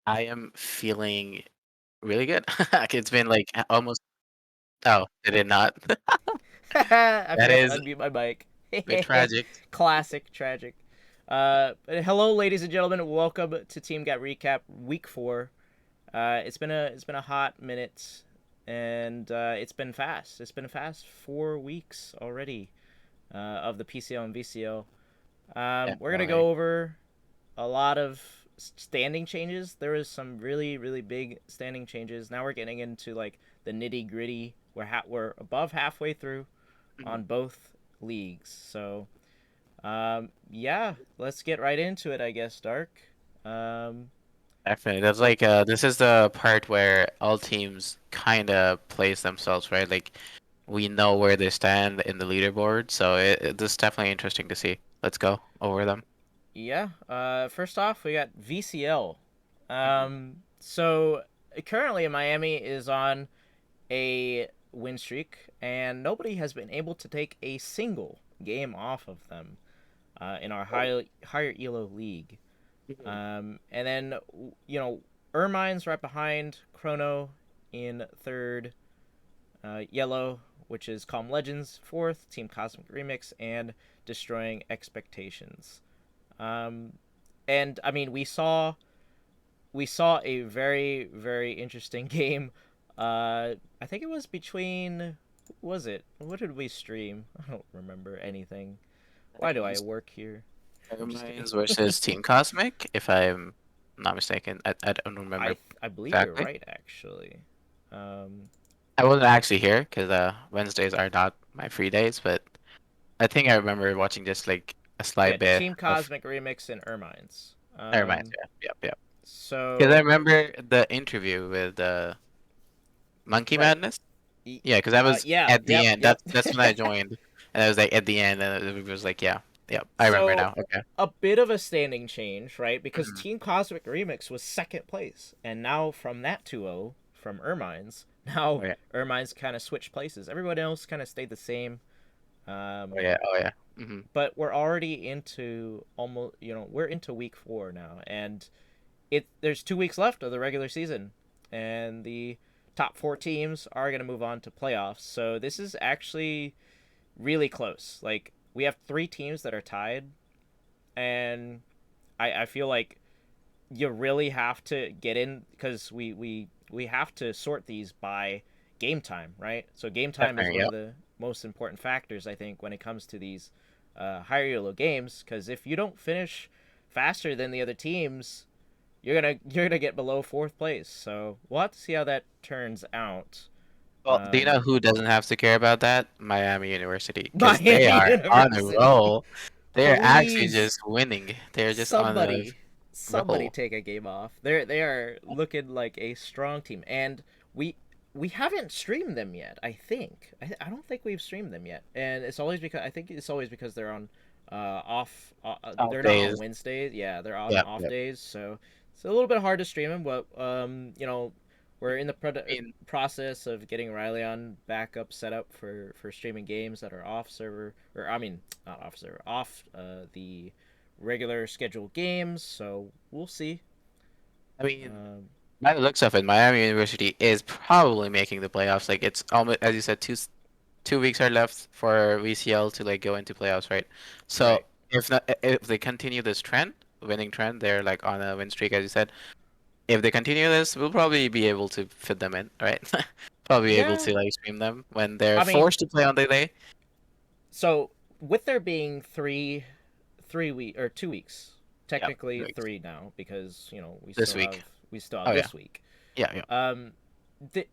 I am feeling really good. It's been like almost. Oh, did it not? I That forgot to is unmute my mic. bit tragic. Classic, tragic. Hello, ladies and gentlemen. Welcome to Team Gap Recap Week 4. It's been a hot minute, and it's been fast. It's been a fast 4 weeks already of the PCL and VCL. We're gonna Definitely. go over a lot of standing changes. There was some really really big standing changes. Now we're getting into like the nitty gritty. We're above halfway through Mhm. on both leagues. So yeah, let's get right into it. I guess Dark. Um, Definitely. That's what? like this is the part where all teams kind of place themselves, right? Like we know where they stand in the leaderboard, so this is definitely interesting to see. Let's go over them. Yeah. First off, we got VCL. Mhm. So currently Miami is on a win streak, and nobody has been able to take a single game off of them in our higher ELO league. Mhm. And then Ermine's right behind Chrono in third, Yellow, which is Calm Legends fourth, Team Cosmic Remix, and Destroying Expectations. Um, and I mean, we saw a very very interesting game. I think it was between. Who was it? What did we stream? I don't remember anything. I Why think do it I was work here? I'm just kidding. Mines versus Team Cosmic, if I'm not mistaken. I don't remember I believe you're exactly. right actually. Um, I wasn't actually here because Wednesdays are not my free days, but I think I remember watching just like a yeah, slight bit Team of. Cosmic Remix and Ermines. Never mind. Yeah, yep, yep. Because I So remember the interview with Monkey right. Madness. Yeah, because I was Yeah. at the Yep. end. Yep. That's when I joined, and I was like at the end, and it was like, yeah, yeah. I remember So now. Okay. a bit of a standing change, right? Because Mhm. Team Cosmic Remix was second place, and now from that 2-0 from Ermines, now Oh yeah. Ermines kind of switched places. Everyone else kind of stayed the same. Oh Um, yeah. Oh yeah. Hmm. but we're already into almost, we're into week 4 now, and there's 2 weeks left of the regular season, and the top 4 teams are going to move on to playoffs. So this is actually really close. Like we have 3 teams that are tied, and I feel like you really have to get in because we have to sort these by game time, right? So game time is Definitely. one of Yep. the most important factors I think when it comes to these higher elo games. Because if you don't finish faster than the other teams, you're gonna get below fourth place. So we'll have to see how that turns out. Well, do you know Um, who doesn't have to care about that? Miami University, because they Miami are on a University, roll. They're actually please, just winning. They're just on a somebody roll. take a game off. They are looking like a strong team, and we we haven't streamed them yet. I think I don't think we've streamed them yet, and it's always because I think it's always because they're on off. Off They're not on days. Wednesdays. Yeah, they're on Yep. off Yep. days, so it's a little bit hard to stream them. But we're in the I mean, process of getting Riley on backup set up for streaming games that are off server, or I mean not off server, off the regular scheduled games. So we'll see. I mean, Um, by the looks of it, Miami University is probably making the playoffs. Like it's almost, as you said, 2 weeks are left for VCL to like go into playoffs, right? So right. if not, if they continue this trend, winning trend, they're like on a win streak, as you said. If they continue this, we'll probably be able to fit them in, right? Probably able Yeah. to like stream them when they're I mean, forced to play on delay. so with there being 3 week or 2 weeks, Yep, technically 2 weeks three now because we this still week. have we still have Oh yeah, this week. Yeah, yeah, Um,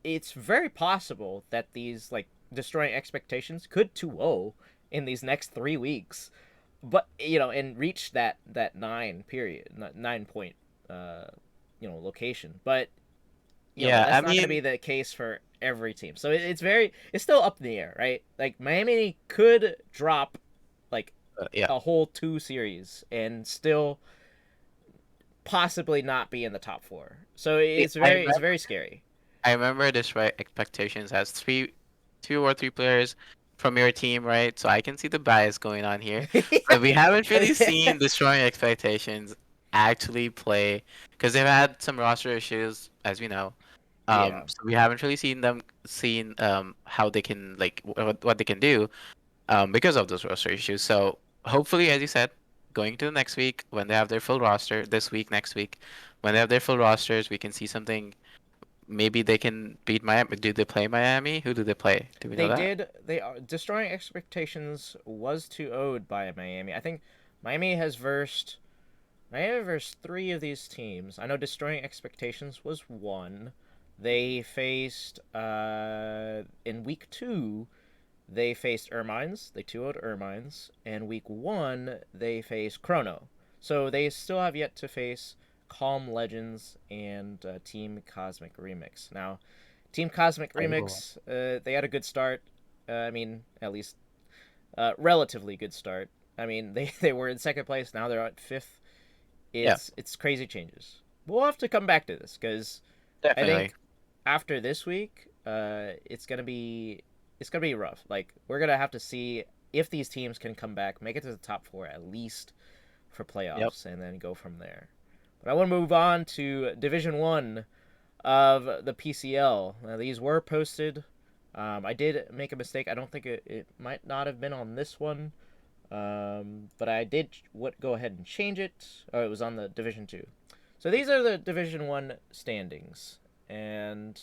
it's very possible that these like destroying expectations could 2-0 in these next 3 weeks, but and reach that 9 point location. But yeah. that's I not going to mean, be the case for every team. So it's still up in the air, right? Like Miami could drop like yeah. a whole 2 series and still possibly not be in the top 4. So I it's remember, very scary. I remember this right. Expectations has two or three players from your team, right? So I can see the bias going on here, but we haven't really seen destroying expectations actually play because they've had some roster issues, as we know. Yeah. So we haven't really seen how they can like what they can do because of those roster issues. So hopefully, as you said, going to the next week when they have their full roster, this week, next week, when they have their full rosters, we can see something. Maybe they can beat Miami. Do they play Miami? Who do they play? Do we know They that? did. They are destroying expectations was 2-0'd by Miami. I think Miami has versed Miami versed 3 of these teams. I know destroying expectations was one. They faced in week 2. They faced Ermines. They 2-0'd Ermines. And week 1 they faced Chrono. So they still have yet to face Calm Legends and Team Cosmic Remix. Now, Team Cosmic Oh. Remix, they had a good start. I mean, at least relatively good start. I mean, they were in second place. Now they're at fifth. Yeah, It's crazy changes. We'll have to come back to this because I definitely. think after this week, it's gonna be rough. Like we're gonna have to see if these teams can come back, make it to the top 4 at least for Yep. playoffs, and then go from there. But I want to move on to Division 1 of the PCL. Now, these were posted. I did make a mistake. I don't think it might not have been on this one, but I did go ahead and change it. Oh, it was on the Division 2. So these are the Division 1 standings, and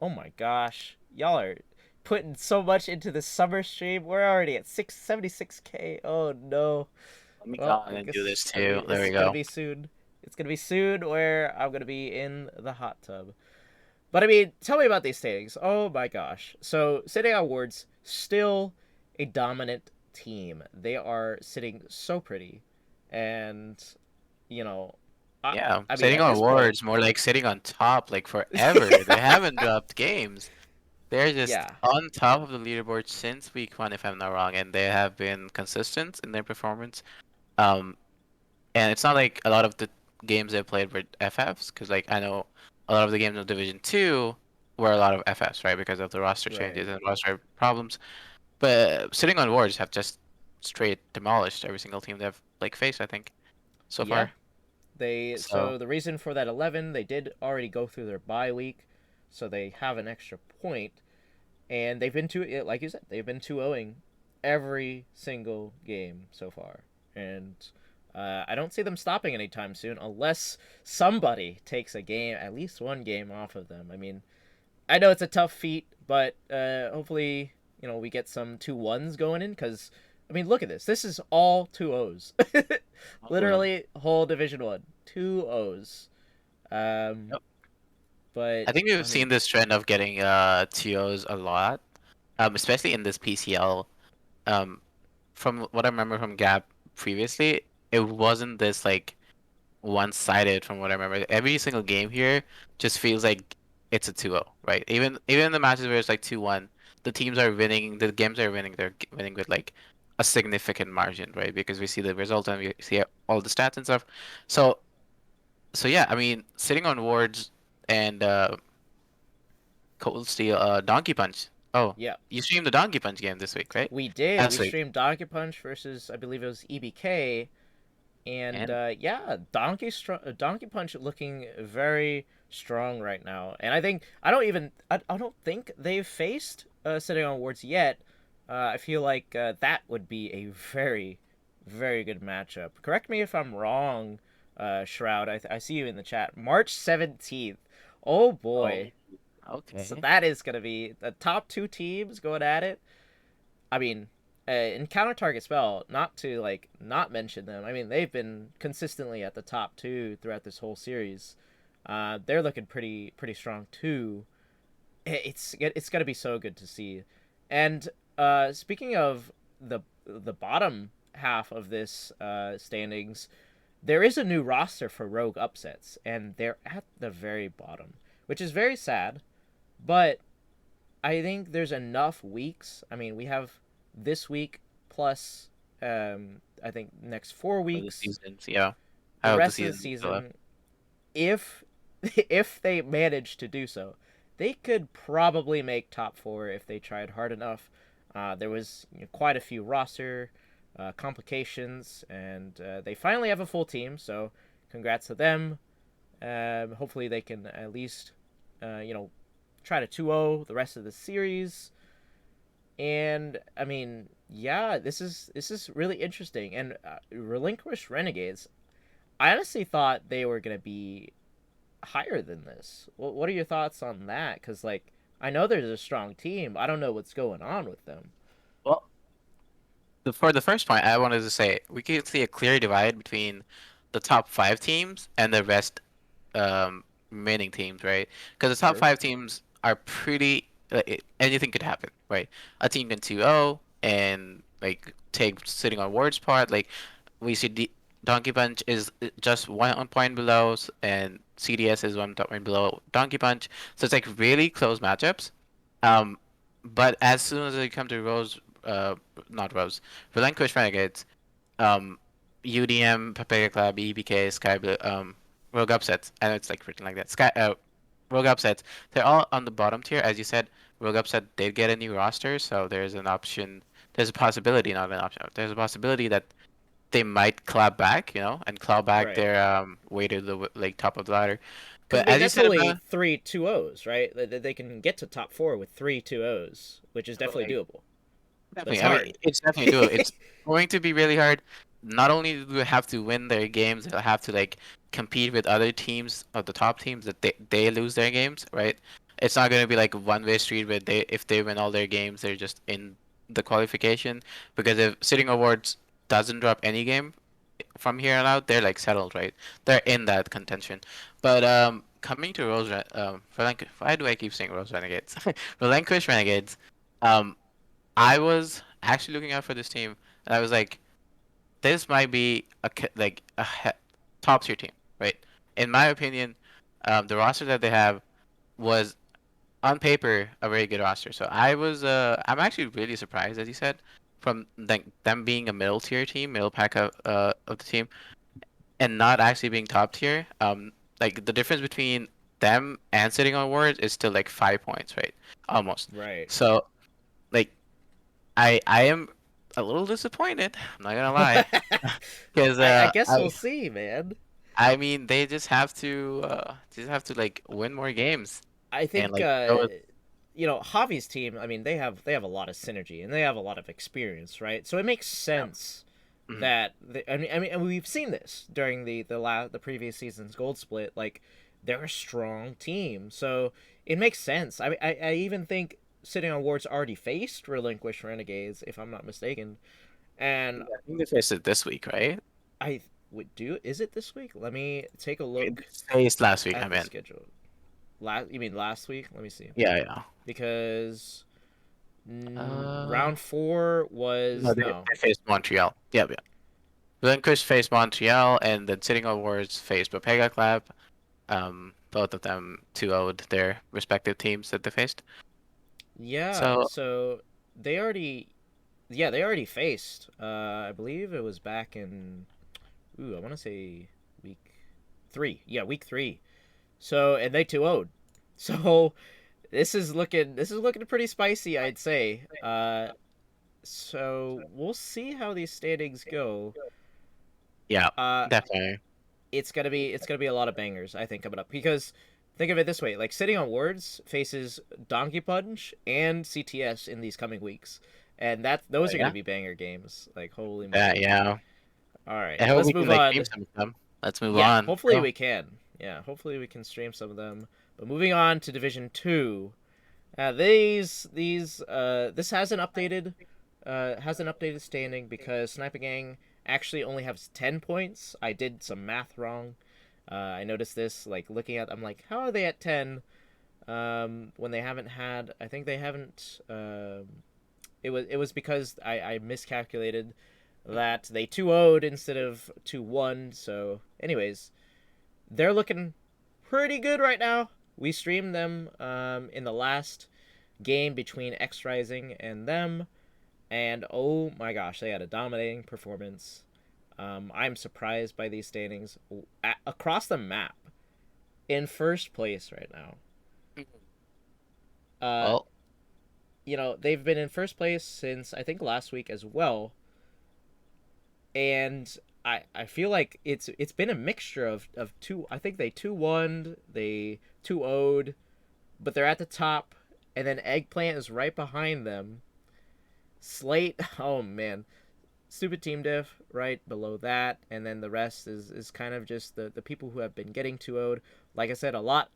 oh my gosh, y'all are putting so much into the summer stream. We're already at 676K. Oh no. Let me go Well, on I and do guess this too. There we it's gonna go. be soon. It's gonna be soon where I'm gonna be in the hot tub. But I mean, tell me about these standings. Oh my gosh. So sitting on Wards, still a dominant team. They are sitting so pretty, and you know, I Yeah, I mean sitting at on this point, awards, more like sitting on top, like forever. They haven't dropped games. They're just yeah, on top of the leaderboard since week 1, if I'm not wrong, and they have been consistent in their performance. Um, and it's not like a lot of the games they played were FFs, because like I know a lot of the games in Division 2 were a lot of FFs, right? Because of the roster changes right, and roster problems. But sitting on wards have just straight demolished every single team they've like faced, I think, so yeah. far. So The reason for that 11, they did already go through their bye week, so they have an extra point, and they've been like you said, they've been 2-0ing every single game so far, and I don't see them stopping anytime soon unless somebody takes a game, at least one game off of them. I mean, I know it's a tough feat, but hopefully, we get some 2-1s going in because, I mean, look at this. This is all 2-0s. um, Literally, whole Division 1. 2-0s. Um, yep. but, I think we've I seen mean, this trend of getting TOs a lot, especially in this PCL. Um, from what I remember from Gap previously, it wasn't this like one-sided from what I remember. Every single game here just feels like it's a 2-0, right? Even in the matches where it's like 2-1, the teams are winning, the games are winning, they're winning with like a significant margin, right? Because we see the result and we see all the stats and stuff. So so yeah, I mean, sitting on wards and Cold Steel, Donkey Punch. Oh, yeah. you streamed the Donkey Punch game this week, right? We did. We Last week. streamed Donkey Punch versus, I believe it was EBK. And And yeah, Donkey Punch looking very strong right now. And I don't think they've faced City on Awards yet. I feel like that would be a very very good matchup. Correct me if I'm wrong, Shroud. I see you in the chat. March 17th. Oh oh, boy. So okay. that is gonna be the top 2 teams going at it. I mean, in counter target spell, not to not mention them. I mean, they've been consistently at the top 2 throughout this whole series. They're looking pretty strong too. It's gonna be so good to see. And speaking of the bottom half of this standings, there is a new roster for Rogue Upsets, and they're at the very bottom, which is very sad. But I think there's enough weeks. I mean, we have this week plus, I think next four For the weeks, seasons, yeah. I the hope the rest of the season is still up. season. If if they manage to do so, they could probably make top four if they tried hard enough. There was quite a few roster complications, and they finally have a full team. So, congrats to them. Hopefully, they can at least, try to 2-0 the rest of the series. And I mean, yeah, this is really interesting. And Relinquished Renegades, I honestly thought they were gonna be higher than this. What are your thoughts on that? Because like I know there's a strong team. I don't know what's going on with them. Well, for the first point, I wanted to say we can see a clear divide between the top five teams and the rest remaining teams, right? Because the top True. five teams are pretty anything could happen, right? A team can 2-0 and like take sitting on Ward's part. Like we see Donkey Punch is just one point below, and CDS is one point below Donkey Punch. So it's like really close matchups. Um, but as soon as they come to Rose, not Rose, Relinquish Renegades, um, UDM, Papaya Club, EBK, Sky Blue, Rogue Upsets, and it's like written like that. Rogue Upsets, they're all on the bottom tier, as you said. Rogue Upset did get a new roster, so there's an option. There's a possibility, not an option. There's a possibility that they might claw back, and claw back Right. their way to the like top of the ladder. Because I But mean as you that's said only about, three 2-0s, right? They can get to top four with three 2-0s, which is definitely like, doable. But it's definitely. I mean, hard. it's definitely doable. It's going to be really hard. Not only do they have to win their games, they'll have to like compete with other teams of the top teams that they lose their games, right? It's not going to be like a one-way street where if they win all their games, they're just in the qualification. Because if Sitting Awards doesn't drop any game from here on out, they're like settled, right? They're in that contention. But coming to why do I keep saying Rose Renegades? Relinquish Renegades. Um, I was actually looking out for this team, and I was like, this might be like top tier team, right? In my opinion, the roster that they have was on paper a very good roster. So I'm actually really surprised, as you said, from them being a middle tier team, middle pack of the team, and not actually being top tier. Like the difference between them and sitting on wards is still like 5 points, right? Almost. Right. So like I am a little disappointed. I'm not gonna lie, because I guess we'll see, man. I mean they just have to like win more games I and think like show us. Javi's team. I mean, they have a lot of synergy and they have a lot of experience, right? So it makes Yeah. sense Mhm. that I mean, and we've seen this during the previous season's gold split. Like they're a strong team, so it makes sense. I even think Sitting on Ward's already faced Relinquished Renegades, if I'm not mistaken, and I think they faced it this week, right? I would do. Is it this week? Let me take a They look faced last week. I at the mean, schedule. Last, you mean last week? Let me see. yeah, yeah. Because Uh, round four no, was no. they faced Montreal. Yeah, yeah. Relinquish faced Montreal, and then Sitting Awards faced Papega Club. Both of them 2-0'd their respective teams that they faced. Yeah, So so they already they already faced. I believe it was back in I want to say week 3. Yeah, week 3. So and they 2-0'd. So this is looking pretty spicy, I'd say. So we'll see how these standings go. yeah, Uh definitely. it's gonna be a lot of bangers, I think, coming up, because think of it this way: like Sitting on Words faces Donkey Punch and CTS in these coming weeks, and those are gonna Yeah, be banger games. Like holy yeah, moly! yeah. All right, I hope let's we can move like stream on. some of them. Let's move Yeah, on. hopefully Bro. we can. Yeah, hopefully we can stream some of them. But moving on to Division Two, this has an updated standing because Sniper Gang actually only has 10 points. I did some math wrong. I noticed this like looking at. I'm like, how are they at 10? When they haven't had. I think they haven't. It was because I miscalculated that they 2-0'd instead of 2-1. So, anyways, they're looking pretty good right now. We streamed them in the last game between X Rising and them, and oh my gosh, they had a dominating performance. I'm surprised by these standings across the map. In first place right now. Uh, Well, they've been in first place since I think last week as well, and I feel like it's been a mixture of two. I think they 2-1, they 2-0'd, but they're at the top, and then Eggplant is right behind them. Slate, oh man, stupid team diff right below that, and then the rest is kind of just the people who have been getting 2-0'd. Like I said, a lot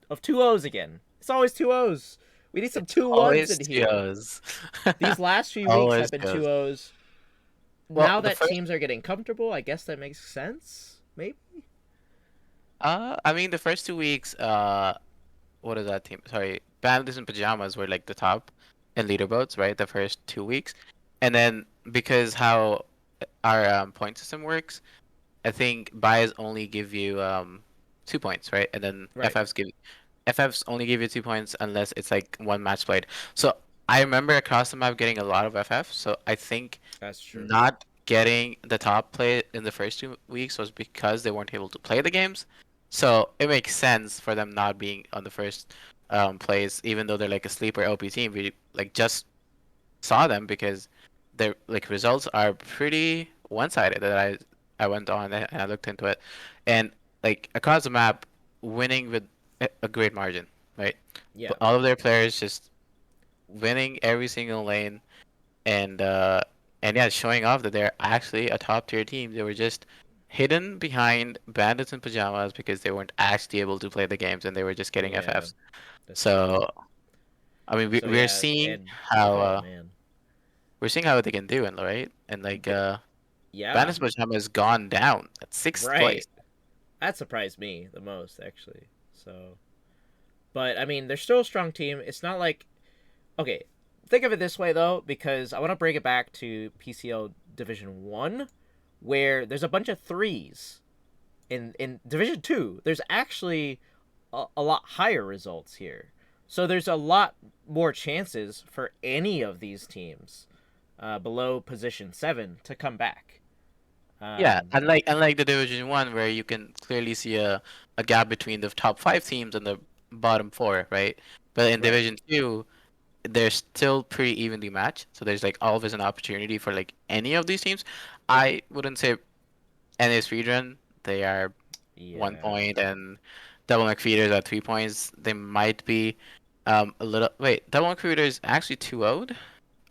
of 2-0s again. It's always 2-0s. We need some it's 2-1s always in here. TOs. These last few weeks Always have been TOs. 2-0s. Well, Now the that first, teams are getting comfortable, I guess that makes sense. Maybe. I mean, the first 2 weeks, what is that team? Sorry, Bandits and Pajamas were like the top in leaderboards, right? The first 2 weeks, and then because how our point system works, I think buys only give you 2 points, right? And then Right. FFs only give you 2 points unless it's like one match played. So I remember across the map getting a lot of FF. So I think That's true. not getting the top play in the first 2 weeks was because they weren't able to play the games. So it makes sense for them not being on the first plays, even though they're like a sleeper LP team. We like just saw them because their like results are pretty one-sided that I went on and I looked into it, and like across the map, winning with a great margin, right? Yeah. But all of their players just winning every single lane, and uh and yeah, showing off that they're actually a top tier team. They were just hidden behind bandits in pajamas because they weren't actually able to play the games and they were just getting Yeah. FFs. That's true. So I mean, So we're yeah, seeing and how oh man. we're seeing how they can do, and right, and like But yeah. Bandits Pajama has gone down at sixth place. Right. That surprised me the most actually. So, but I mean, they're still a strong team. It's not like okay. Think of it this way though, because I want to bring it back to PCL Division 1 where there's a bunch of threes. In Division 2, there's actually a lot higher results here. So there's a lot more chances for any of these teams below position 7 to come back. Yeah, Um, unlike the Division One, where you can clearly see a gap between the top five teams and the bottom four, right? But in right. Division Two, they're still pretty evenly matched, so there's like always an opportunity for like any of these teams. I wouldn't say NA Speedrun, they are one Yeah. point, and Double McFeeders are 3 points. They might be a little. Wait, Double McFeeders actually 2-0'd?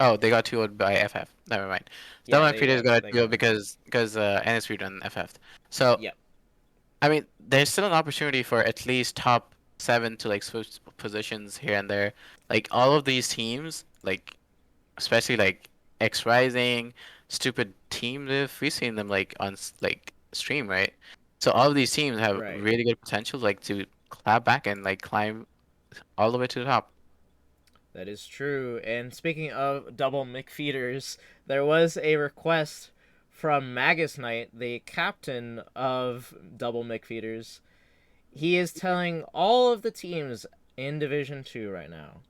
Oh, they got 2-0'd by FF. Never mind. Yeah, Double they McFeeders got got they got 2-0 him. because NSP done FF'd. So Yep. I mean, there's still an opportunity for at least top seven to like switch positions here and there. Like all of these teams, like especially like X Rising, Stupid Team Div, we've seen them like on like stream, right? So all of these teams have Right. really good potential, like to clap back and like climb all the way to the top. That is true. And speaking of double McFeeders, there was a request from Magus Knight, the captain of double McFeeders. He is telling all of the teams in Division 2 right now.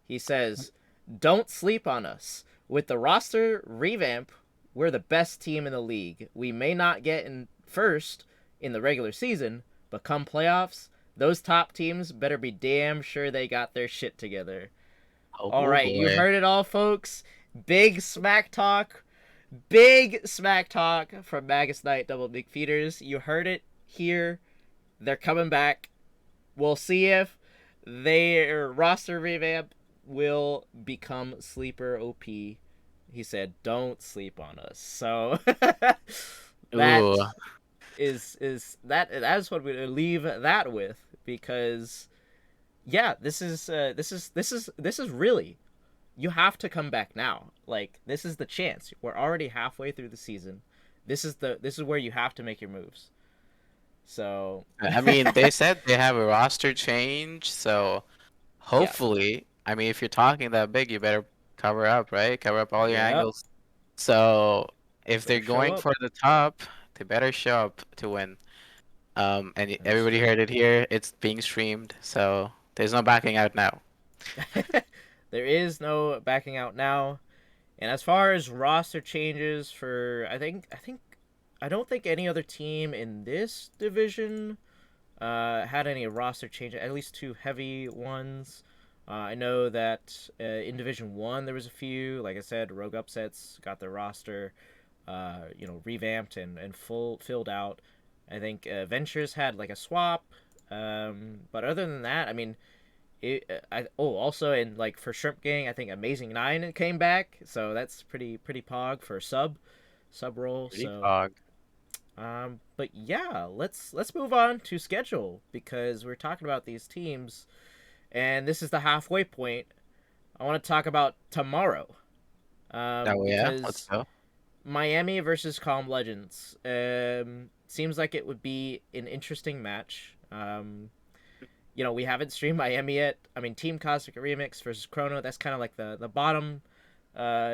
He says, "Don't sleep on us. With the roster revamp, we're the best team in the league. We may not get in first in the regular season, but come playoffs, those top teams better be damn sure they got their shit together." All Oh right, you boy. heard it all, folks. Big smack talk. Big smack talk from Magus Knight Double McFeeders. You heard it here. They're coming back. We'll see if their roster revamp will become sleeper OP. He said, "Don't sleep on us." So Ooh. that that is what we leave that with because yeah, this is really you have to come back now. Like this is the chance. We're already halfway through the season. This is where you have to make your moves. So I mean, they said they have a roster change, so yeah, hopefully, I mean, if you're talking that big, you better cover up, right? Cover up all your yep, angles. So if they're better show going up. for the top, they better show up to win. That's Everybody true. heard it here. It's being streamed, so there's no backing out now. There is no backing out now. And as far as roster changes for, I don't think any other team in this division had any roster changes. At least two heavy ones. I know that in Division One there was a few. Like I said, Rogue Upsets got their roster, revamped and full filled out. I think Ventures had like a swap. But other than that, I mean, also in like for Shrimp Gang, I think Amazing Nine came back, so that's pretty pog for sub role. Pretty So, fog. but yeah, let's move on to schedule because we're talking about these teams, and this is the halfway point. I want to talk about tomorrow, Oh yeah, let's because go. Miami versus Calm Legends. Seems like it would be an interesting match. We haven't streamed Miami yet. I mean, Team Cosmic Remix versus Chrono. That's kind of like the bottom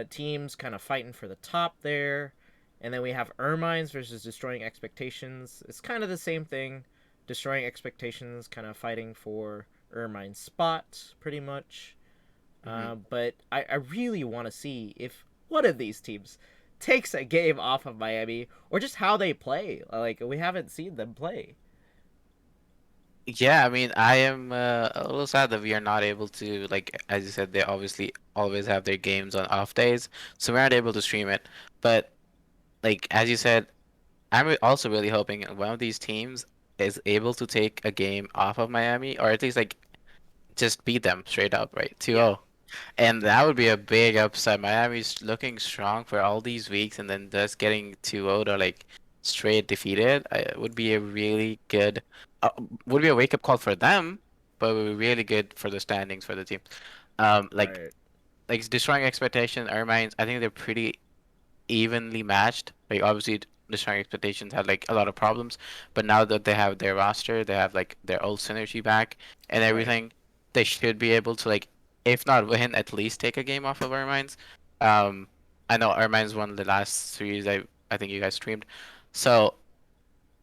teams kind of fighting for the top there. And then we have Ermines versus Destroying Expectations. It's kind of the same thing. Destroying Expectations kind of fighting for Ermine's spot, pretty much. Hmm. But I really want to see if one of these teams takes a game off of Miami or just how they play. Like, we haven't seen them play. Yeah, I mean, I am a little sad that we are not able to, like, as you said, they obviously always have their games on off days, so we aren't able to stream it. But like as you said, also really hoping one of these teams is able to take a game off of Miami, or at least like just beat them straight up, right? Yeah, 2-0. And that would be a big upset. Miami's looking strong for all these weeks, and then just getting 2-0 or like straight defeated, would be a really good, uh, would be a wake up call for them, but it would be really good for the standings for the team. Um, like right. like destroying expectation, Ermines, I think they're pretty evenly matched. Like obviously Destroying Expectations had like a lot of problems, but now that they have their roster, they have like their old synergy back and Right. everything, they should be able to like, if not win, at least take a game off of Ermines. Um, I know Ermines won the last series I think you guys streamed. So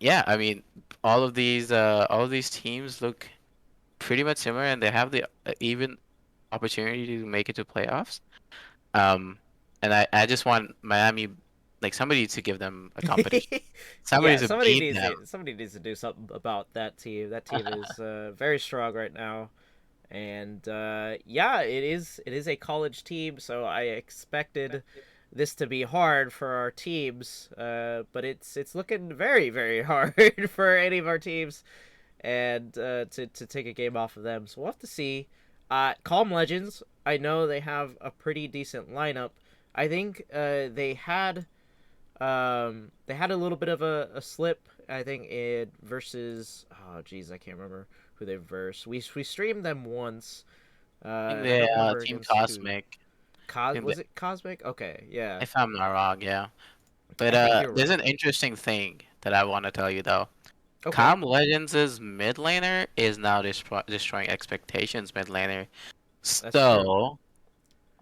yeah, I mean all of these teams look pretty much similar and they have the even opportunity to make it to playoffs. Um, and I just want Miami, like somebody to give them a competition. Somebody Yeah, to beat them. somebody needs to do something about that team. That team is very strong right now, and yeah, it is a college team, so I expected this to be hard for our teams, but it's looking very hard for any of our teams, and to take a game off of them. So we'll have to see. Calm Legends, I know they have a pretty decent lineup. I think they had a little bit of a slip. I think it versus I can't remember who they versed. We streamed them once. I think I the don't remember Team against who. Cosmic. I think Was it Cosmic? Okay, yeah. if I'm not wrong, yeah. But I think you're there's right. an interesting thing that I want to tell you though. Okay. Calm Legends' mid laner is now destroying expectations mid laner. That's true. So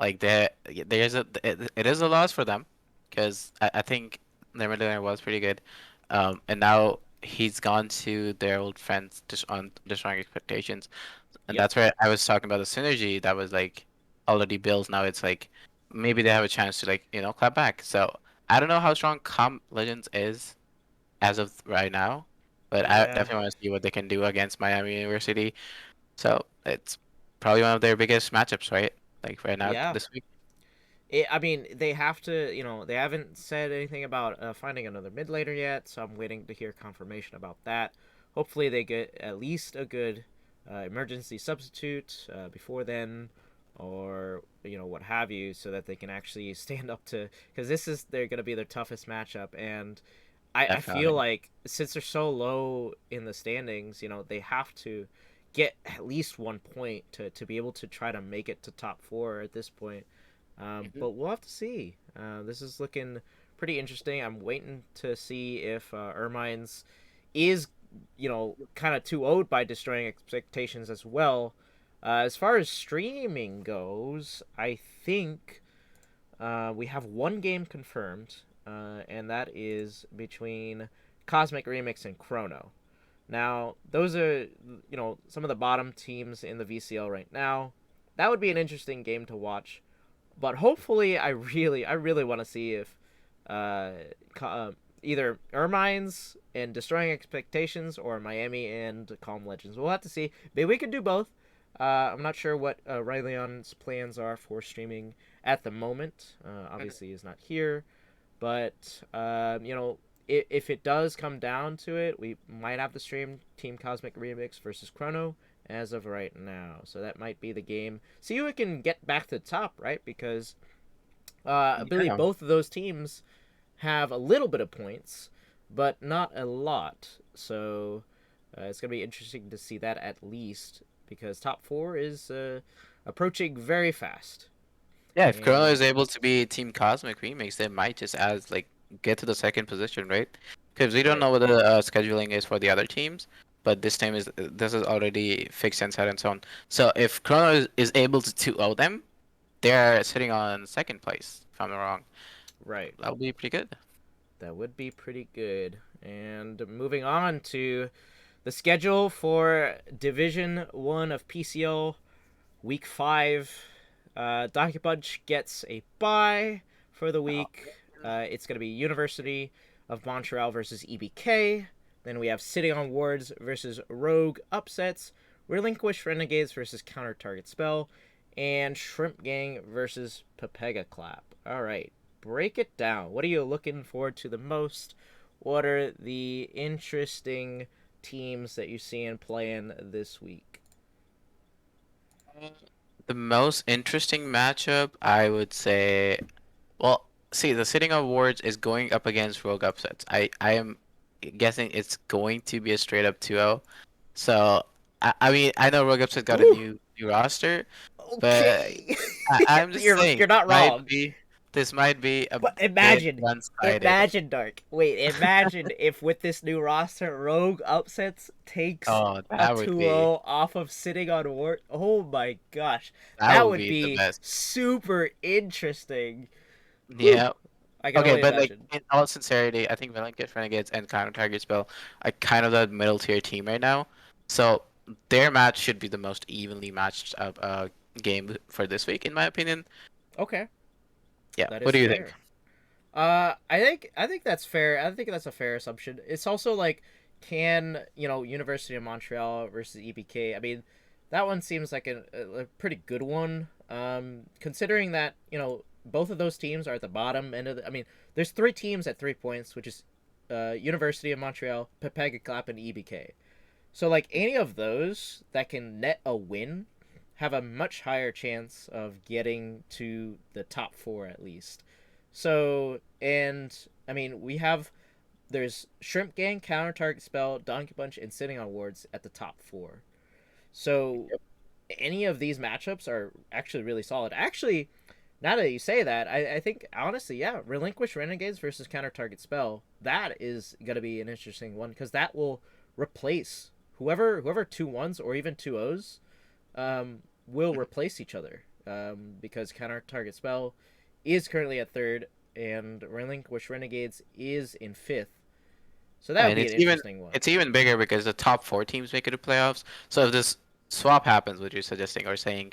like it is a loss for them because I think their mid laner was pretty good. And now he's gone to their old friends just on destroying expectations. And Yep. that's where I was talking about the synergy that was like already built. Now it's like maybe they have a chance to like, clap back. So I don't know how strong Comp Legends is as of right now, but I Yeah. definitely want to see what they can do against Miami University. So it's probably one of their biggest matchups, right? Like right now Yeah. this week. I mean, they have to. They haven't said anything about finding another mid laner yet, so I'm waiting to hear confirmation about that. Hopefully, they get at least a good emergency substitute before then, or what have you, so that they can actually stand up to. Because they're going to be their toughest matchup, and I feel Definitely. like since they're so low in the standings, they have to get at least 1 point to be able to try to make it to top four at this point. Mhm. But we'll have to see. This is looking pretty interesting. I'm waiting to see if Ermine's is kind of 2-0'd by destroying expectations as well. As far as streaming goes, I think we have one game confirmed, and that is between Cosmic Remix and Chrono. Now, those are some of the bottom teams in the VCL right now. That would be an interesting game to watch, but hopefully, I really want to see if uh, either Ermines and Destroying Expectations or Miami and Calm Legends. We'll have to see. Maybe we could do both. I'm not sure what Ryleon's plans are for streaming at the moment. Obviously, he's not here, but if it does come down to it, we might have to stream Team Cosmic Remix versus Chrono as of right now. So that might be the game. See who can get back to the top, right? Because I believe Yeah. both of those teams have a little bit of points, but not a lot. So it's going to be interesting to see that at least because top four is approaching very fast. Yeah, if Chrono And is able to be Team Cosmic Remix, they might just as like get to the second position, right? Because we don't right, know what the scheduling is for the other teams, but this is already fixed and set and so on. So if Chrono is able to 2-0 them, they're sitting on second place, if I'm not wrong. right. That would be pretty good. That would be pretty good. And moving on to the schedule for Division 1 of PCL Week 5. Donkey Punch gets a bye for the Oh, week. It's going to be University of Montreal versus EBK. Then we have City on Wards versus Rogue Upsets. Relinquish Renegades versus Counter Target Spell. And Shrimp Gang versus Pepega Clap. All right, break it down. What are you looking forward to the most? What are the interesting teams that you see in playing this week? the most interesting matchup, I would say, well, see, the Sitting Awards is going up against Rogue Upsets. I am guessing it's going to be a straight up 2-0. So, I mean, I know Rogue Upsets got a Ooh, new roster, but okay. I'm just you're saying, not wrong. this might be a But bit imagine, one-sided. Dark. Wait, imagine if with this new roster, Rogue Upsets takes Oh, a that would 2-0 be off of Sitting on War. Oh my gosh, that that would would be the be best. super interesting. Whew, Yeah. I can Okay, only but like imagine. in all sincerity, I think Relentless Renegades and Counter Target Spell are kind of the middle tier team right now. So their match should be the most evenly matched up game for this week, in my opinion. Okay, Yeah. that What is do you think? fair. I think that's fair. I think that's a fair assumption. It's also like, can University of Montreal versus EBK? I mean, that one seems like a pretty good one. Considering that both of those teams are at the bottom end of the. I mean, there's three teams at 3 points, which is University of Montreal, Pepega Clap, and EBK. So like any of those that can net a win have a much higher chance of getting to the top four at least. So, and I mean, there's Shrimp Gang, Counter Target Spell, Donkey Punch, and Sitting on Wards at the top four. So, any of these matchups are actually really solid. Actually, now that you say that, I think honestly, yeah, Relinquish Renegades versus Counter Target Spell, that is gonna be an interesting one because that will replace whoever 2-1s or even 2-0s will replace each other because Counter Target Spell is currently at third and Relinquish Renegades is in fifth. So that would And be an interesting one. it's even bigger because the top four teams make it to playoffs. So if this swap happens, what you're suggesting or saying,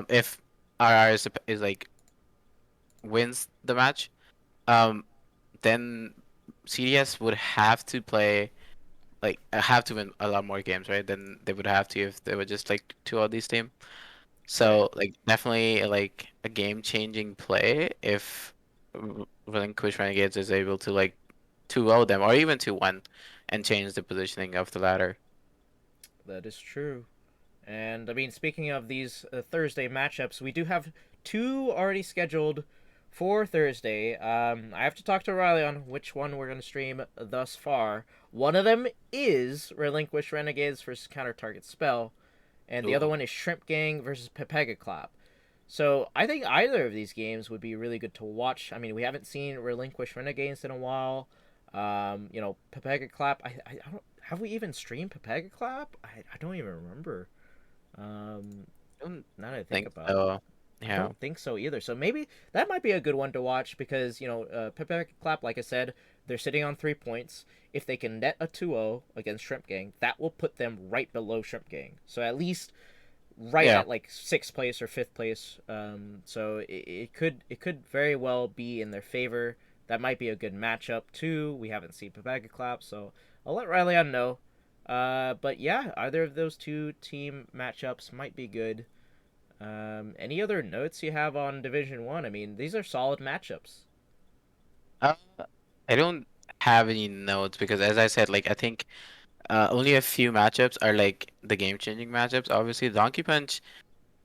if RR is like wins the match, um, then CDS would have to play like have to win a lot more games, right? Than they would have to if they were just like two of these teams. Right. So like definitely like a game-changing play if Relinquish Renegades is able to like 2-0 them or even 2-1 and change the positioning of the ladder. That is true. And I mean, speaking of these Thursday matchups, we do have two already scheduled for Thursday. I have to talk to Riley on which one we're going to stream thus far. One of them is Relinquish Renegades versus Counter Target Spell, and the other Ooh. one is Shrimp Gang versus Pepega Clap. So I think either of these games would be really good to watch. I mean, we haven't seen Relinquish Renegades in a while. Pepega Clap. I don't. have we even streamed Pepega Clap? I don't even remember. Um, I don't Now that I think think about it, so. I Yeah. don't think so either. So maybe that might be a good one to watch because Pepega Clap, like I said, they're sitting on 3 points. If they can net a 2-0 against Shrimp Gang, that will put them right below Shrimp Gang. So at least right Yeah. at like sixth place or fifth place. So it could very well be in their favor. That might be a good matchup too. We haven't seen Pepega Clap, so I'll let Riley know. But yeah, either of those two team matchups might be good. Any other notes you have on Division One? I mean, these are solid matchups. Uh, I don't have any notes because, as I said, like I think only a few matchups are like the game-changing matchups. Obviously, Donkey Punch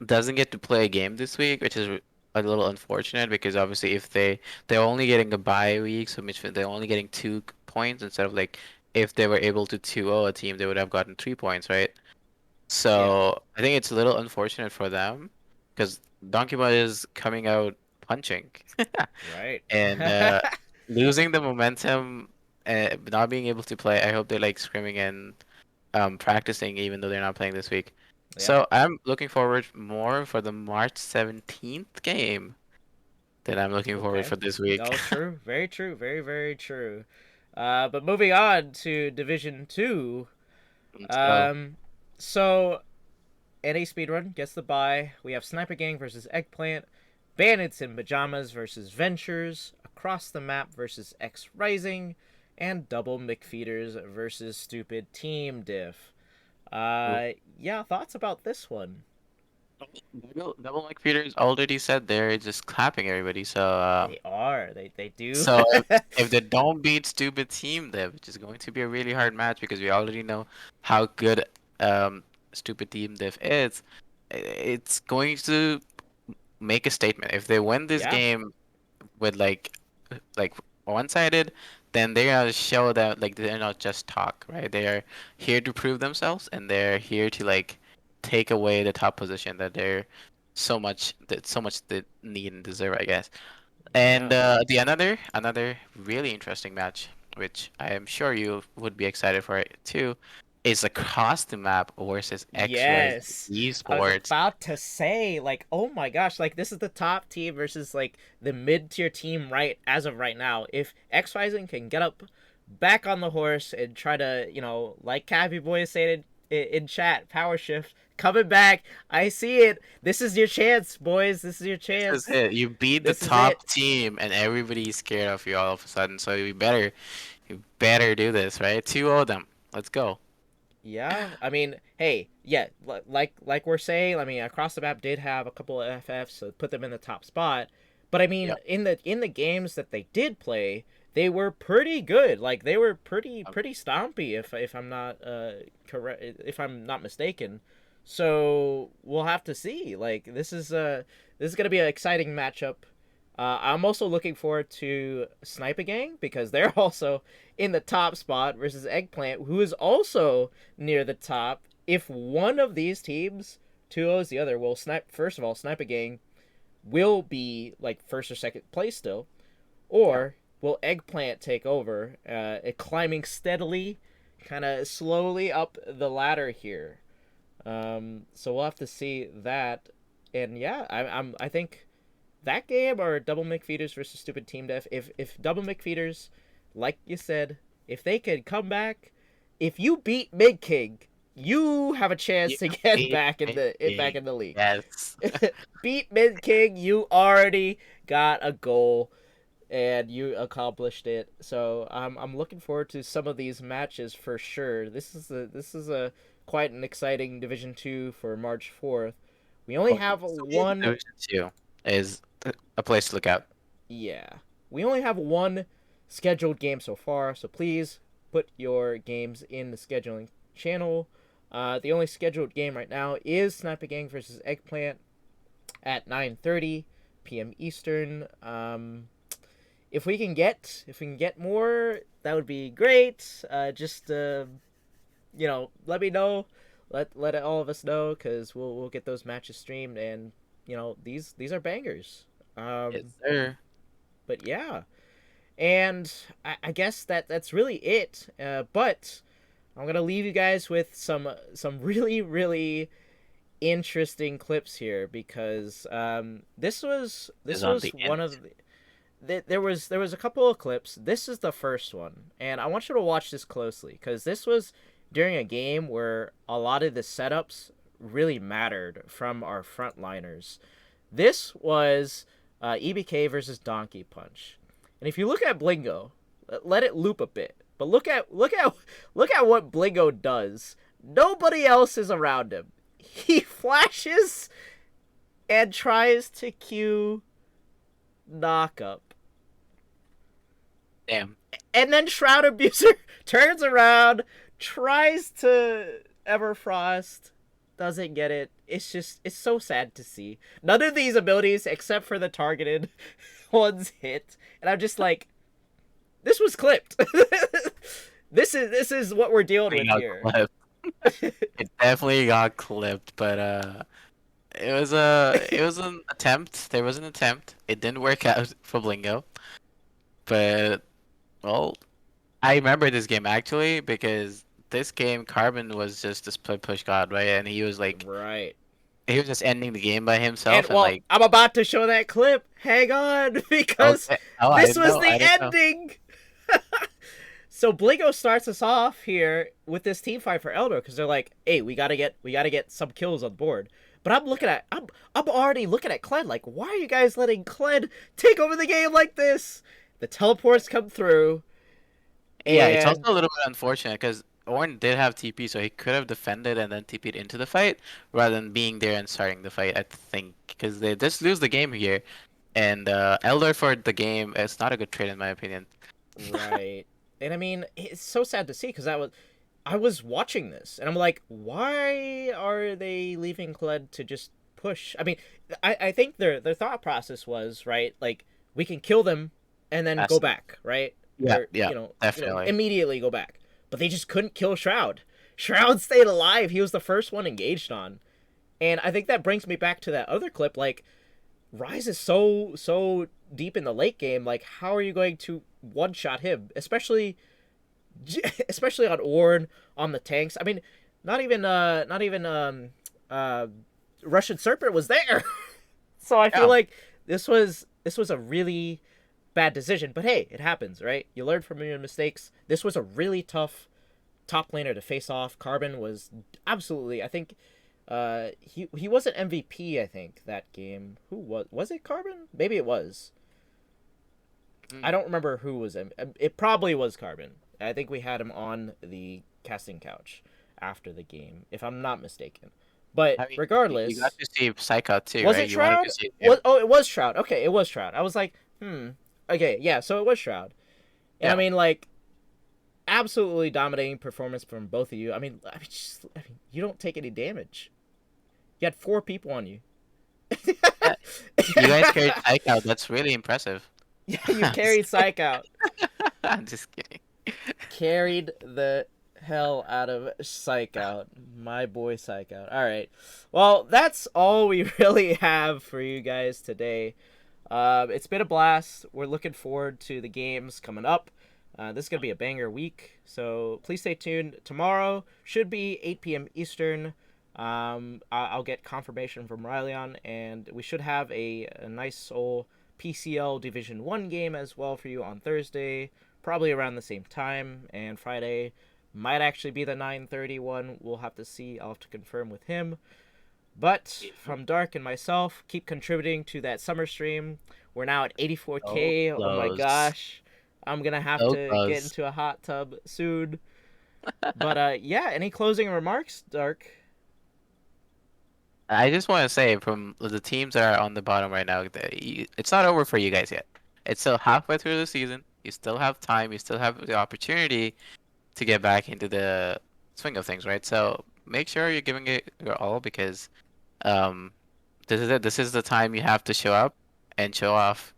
doesn't get to play a game this week, which is a little unfortunate because obviously if they're only getting a bye week, so which they're only getting 2 points instead of like if they were able to 2-0 a team, they would have gotten 3 points, right? Yeah, So I think it's a little unfortunate for them because Donkey Punch is coming out punching. right. And losing the momentum, not being able to play. I hope they're like scrimming and practicing even though they're not playing this week. Yep. So I'm looking forward more for the March 17th game than I'm looking forward Okay. for this week. Oh, true. Very true. Very, very true. But moving on to Division Two. Let's go. Um, so NA Speedrun gets the bye. We have Sniper Gang versus Eggplant, Bandits in Pajamas versus Ventures, Across the Map versus X Rising, and Double McFeeders versus Stupid Team Diff. Yeah, thoughts about this one? Double Mike Peters already said they're just clapping everybody. So They are. They do. so if they don't beat Stupid Team, then which is going to be a really hard match because we already know how good um Stupid Team Div is. It's going to make a statement. If they win this Yeah. game with like one-sided, then they're gonna show that like they're not just talk, right? They are here to prove themselves and they're here to like take away the top position that they're so much they need and deserve, I guess. And Yeah. the another really interesting match, which I am sure you would be excited for it too, is Across the Map versus X-Rise Yes. I was Esports. about to say, like, oh my gosh, like this is the top team versus like the mid tier team right as of right now. If X Rising can get up back on the horse and try to, like Cappy Boy said in chat, power shift, coming back. I see it. This is your chance, boys. This is your This is chance. it. You beat the This is it. top team and everybody's scared of you all of a sudden, so you better do this, right? Two of them. Let's go. Yeah, I mean, hey, yeah, like we're saying, I mean, Across the Map did have a couple of FFs, so put them in the top spot. But I mean, Yep. in the games that they did play, they were pretty good. Like they were pretty stompy, if I'm not correct, if I'm not mistaken. So we'll have to see. Like this is gonna be an exciting matchup. I'm also looking forward to Sniper Gang because they're also in the top spot versus Eggplant, who is also near the top. If one of these teams 2-0s the other, well, first of all, Sniper Gang will be like first or second place still, Yeah. or will Eggplant take over, climbing steadily, kind of slowly up the ladder here. So we'll have to see that, and yeah, I think that game or Double McFeeders versus Stupid Team Def. If Double McFeeders, like you said, if they could come back, if you beat Mid King, you have a chance You to get beat back in me. the league. Yes. Beat Mid King, you already got a goal and you accomplished it. So I'm looking forward to some of these matches for sure. This is a quite an exciting Division 2 for March 4th. We only Oh, have Soviet one. Division 2 is a place to look out. Yeah. We only have one scheduled game so far, so please put your games in the scheduling channel. The only scheduled game right now is Sniper Gang versus Eggplant at 9:30 p.m. Eastern. If we can get more, that would be great. Just let me know. Let all of us know because we'll get those matches streamed and these are bangers. Yes, Um, sir. but yeah, and I guess that's really it. But I'm gonna leave you guys with some really really interesting clips here because this Is on was the one end. of there was a couple of clips. This is the first one, and I want you to watch this closely because this was during a game where a lot of the setups really mattered from our frontliners. This was EBK versus Donkey Punch, and if you look at Blingo, let it loop a bit. But look at what Blingo does. Nobody else is around him. He flashes and tries to cue knockup. Damn. And then Shroud Abuser turns around, tries to Everfrost, doesn't get it. It's so sad to see. None of these abilities, except for the targeted ones, hit. And I'm just like, this was clipped. This is what we're dealing It with got here. clipped. It definitely got clipped, but it was an attempt. There was an attempt. It didn't work out for Blingo, but well, I remember this game actually because this game Carbon was just a split push god, right? And Right. he was just ending the game by And himself and well, like I'm about to show that clip. Hang on, because okay. Oh, I this didn't was know. the I didn't know. ending. So Blingo starts us off here with this team fight for Elder because they're like, "Hey, we gotta get some kills on board." But I'm already looking at Kled like, why are you guys letting Kled take over the game like this? The teleports come through, Yeah, it's also and a little bit unfortunate because Ornn did have TP, so he could have defended and then TP'd into the fight rather than being there and starting the fight. I think because they just lose the game here, and Elder for the game is not a good trade in my opinion. right. And I mean, it's so sad to see because I was watching this and I'm like, why are they leaving Kled to just push? I mean, I think their thought process was right, like we can kill them and then go That's back, right? yeah, Or yeah, you know, definitely. immediately go back. But they just couldn't kill Shroud. Shroud stayed alive. He was the first one engaged on, and I think that brings me back to that other clip. Like Rise is so deep in the late game. Like how are you going to one shot him, especially on Ornn, on the tanks. I mean, not even uh Russian Serpent was there. So I feel Yeah, like this was a really bad decision, but hey, it happens, right? You learn from your mistakes. This was a really tough top laner to face off. Carbon was absolutely, I think he wasn't MVP, I think, that game. Who was it Carbon? Maybe it was. I mm. don't remember who was it probably was Carbon. I think we had him on the casting couch after the game, if I'm not mistaken. But I mean, you got regardless, to see Psych out too, was right? it You wanted to Shroud? see What? him. Oh, it was Shroud. Okay, it was Shroud. I was like, okay, yeah, so it was Shroud. And I Yeah, mean, like, absolutely dominating performance from both of you. I mean, you don't take any damage. You had four people on you. yeah. You guys carried Psych out. That's really impressive. Yeah, you carried Psych out. I'm just kidding. Carried the hell out of Psych out. My boy Psych out. All right. Well, that's all we really have for you guys today. It's been a blast. We're looking forward to the games coming up. This is going to be a banger week. So please stay tuned. Tomorrow should be 8 p.m. Eastern. I'll get confirmation from Rylion, and we should have a nice old PCL Division 1 game as well for you on Thursday, probably around the same time. And Friday might actually be the 9:30 one. We'll have to see. I'll have to confirm with him. But from Dark and myself, keep contributing to that summer stream. We're now at So 84K. Oh my close. gosh. I'm going to have So to get close. into a hot tub soon. But yeah, any closing remarks, Dark? I just want to say, from the teams that are on the bottom right now, it's not over for you guys yet. It's still halfway through the season. You still have time. You still have the opportunity to get back into the swing of things, right? So make sure you're giving it your all because um, this is it. This is the time you have to show up and show off.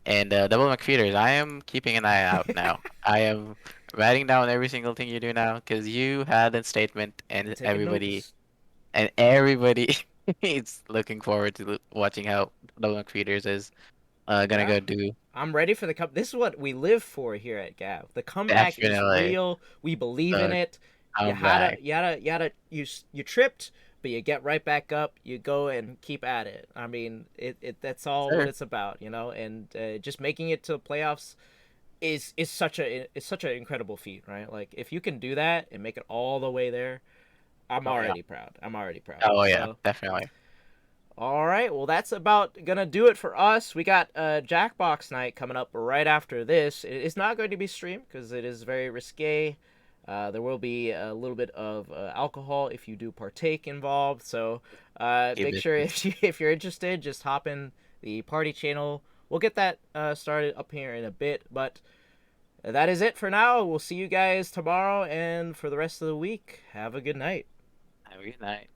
And Double McFeeders, I am keeping an eye out now. I am writing down every single thing you do now because you had a statement, Taking notes. and everybody is looking forward to watching how Double McFeeders is gonna Yeah. go do. I'm ready for the come. This is what we live for here at Gav. The comeback is Definitely. real. We believe in So it. I'm back. You tripped, but you get right back up. You go and keep at it. I mean, it that's all what Sure. it's about, you know. And just making it to playoffs is such an incredible feat, right? Like if you can do that and make it all the way there, I'm Oh yeah. already proud. I'm already proud. Oh yeah, So definitely. all right, well that's about gonna do it for us. We got Jackbox night coming up right after this. It is not going to be streamed because it is very risque. There will be a little bit of alcohol if you do partake involved. So Keep make it. sure if you're interested, just hop in the party channel. We'll get that started up here in a bit, but that is it for now. We'll see you guys tomorrow, and for the rest of the week, have a good night. Have a good night.